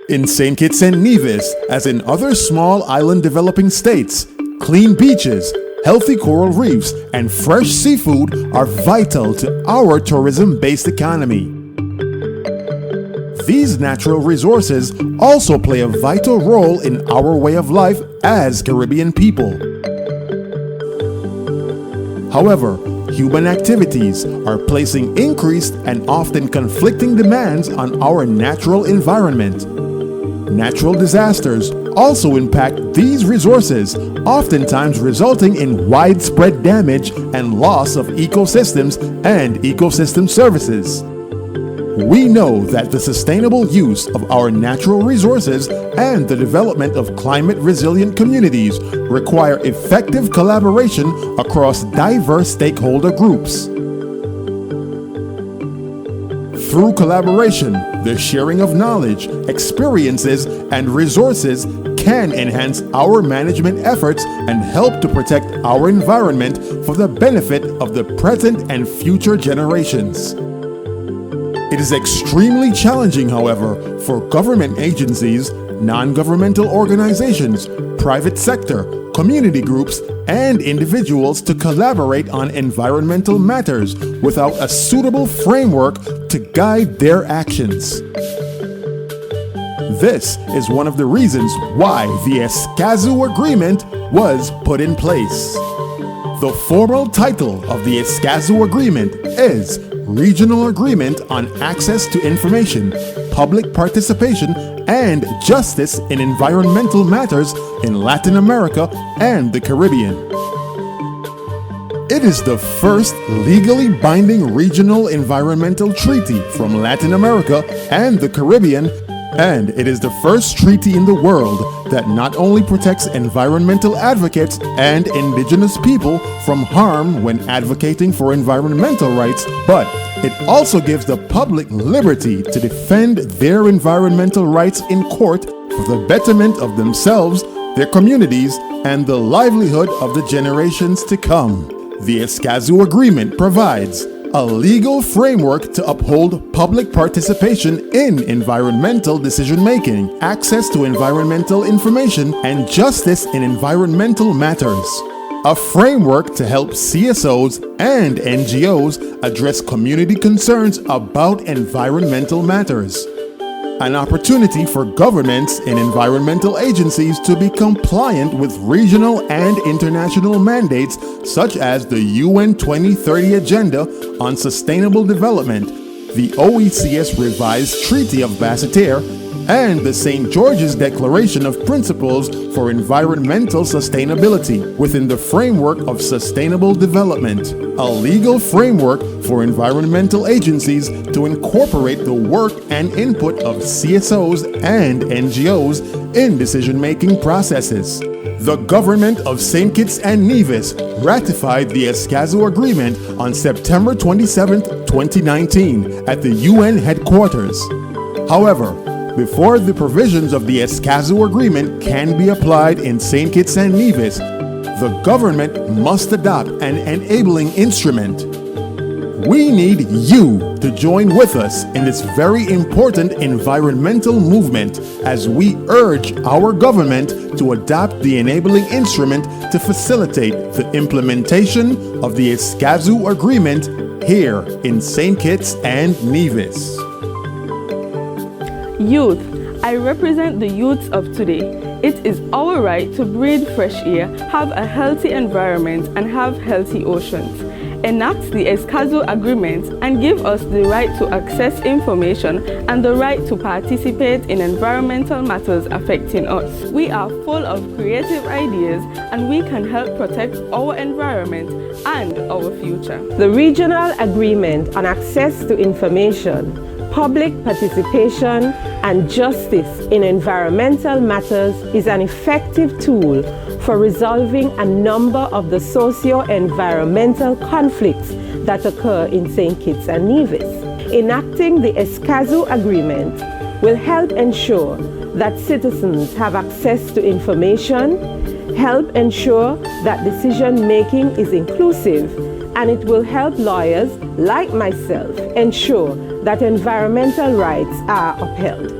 In St. Kitts and Nevis, as in other small island developing states, clean beaches, healthy coral reefs, and fresh seafood are vital to our tourism-based economy. These natural resources also play a vital role in our way of life as Caribbean people. However, human activities are placing increased and often conflicting demands on our natural environment. Natural disasters also impact these resources, oftentimes resulting in widespread damage and loss of ecosystems and ecosystem services. We know that the sustainable use of our natural resources and the development of climate-resilient communities require effective collaboration across diverse stakeholder groups. Through collaboration, the sharing of knowledge, experiences, and resources can enhance our management efforts and help to protect our environment for the benefit of the present and future generations. It is extremely challenging, however, for government agencies, non-governmental organizations, private sector, community groups, and individuals to collaborate on environmental matters without a suitable framework to guide their actions. This is one of the reasons why the Escazu Agreement was put in place. The formal title of the Escazu Agreement is Regional Agreement on Access to Information, Public Participation, and Justice in Environmental Matters in Latin America and the Caribbean. It is the first legally binding regional environmental treaty from Latin America and the Caribbean, and it is the first treaty in the world that not only protects environmental advocates and indigenous people from harm when advocating for environmental rights, but it also gives the public liberty to defend their environmental rights in court for the betterment of themselves, their communities, and the livelihood of the generations to come. The Escazu Agreement provides a legal framework to uphold public participation in environmental decision-making, access to environmental information, and justice in environmental matters. A framework to help CSOs and NGOs address community concerns about environmental matters. An opportunity for governments and environmental agencies to be compliant with regional and international mandates such as the UN 2030 Agenda on Sustainable Development, the OECS Revised Treaty of Basseterre, and the St. George's Declaration of Principles for Environmental Sustainability within the framework of sustainable development, a legal framework for environmental agencies to incorporate the work and input of CSOs and NGOs in decision-making processes. The government of St. Kitts and Nevis ratified the Escazu Agreement on September 27, 2019 at the UN headquarters. However, before the provisions of the Escazu Agreement can be applied in St. Kitts and Nevis, the government must adopt an enabling instrument. We need you to join with us in this very important environmental movement as we urge our government to adopt the enabling instrument to facilitate the implementation of the Escazu Agreement here in St. Kitts and Nevis. Youth, I represent the youths of today. It is our right to breathe fresh air, have a healthy environment, and have healthy oceans. Enact the Escazu Agreement and give us the right to access information and the right to participate in environmental matters affecting us. We are full of creative ideas and we can help protect our environment and our future. The Regional Agreement on Access to Information, Public Participation, and Justice in Environmental Matters is an effective tool for resolving a number of the socio-environmental conflicts that occur in St. Kitts and Nevis. Enacting the Escazu Agreement will help ensure that citizens have access to information, help ensure that decision-making is inclusive, and it will help lawyers like myself ensure that environmental rights are upheld.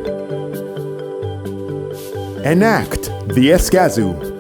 Enact the Escazú.